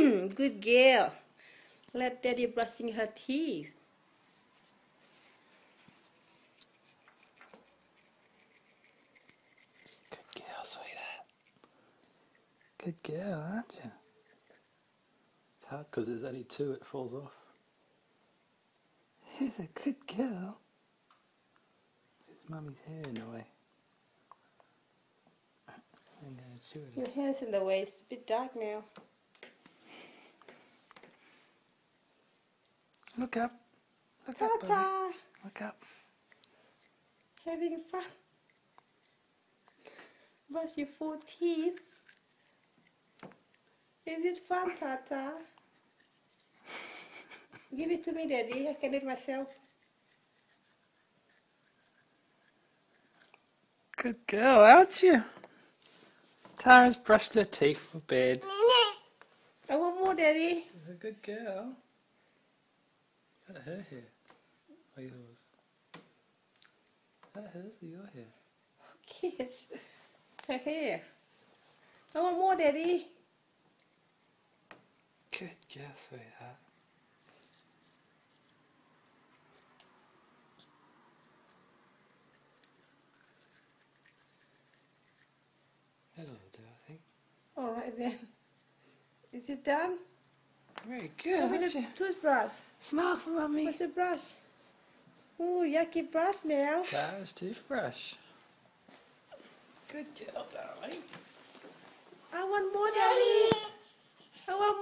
Good girl. Let Daddy brushing her teeth. Good girl, sweetheart. Good girl, aren't you? It's hard because there's only two, it falls off. He's a good girl. It's Mummy's hair in the way. I'm going to chew it. Your hair's in the way. It's a bit dark now. Look up. Look up, buddy. Ta-ta! Look up. Having fun. Brush your 4 teeth. Is it fun, Tata? Give it to me, Daddy. I can do it myself. Good girl, aren't you? Tara's brushed her teeth for bed. I want more, Daddy. She's a good girl. Is that her hair? Or yours? Is that hers or your hair? Kiss. Her hair. I want more, Daddy. Good girl, sweetheart. That'll do, I think. Alright then. Is it done? Very good, Show me aren't the you? toothbrush. Smile for Mummy. Where's the brush? Ooh, yucky brush now. Tara's toothbrush. Good girl, darling. I want more, Daddy. I want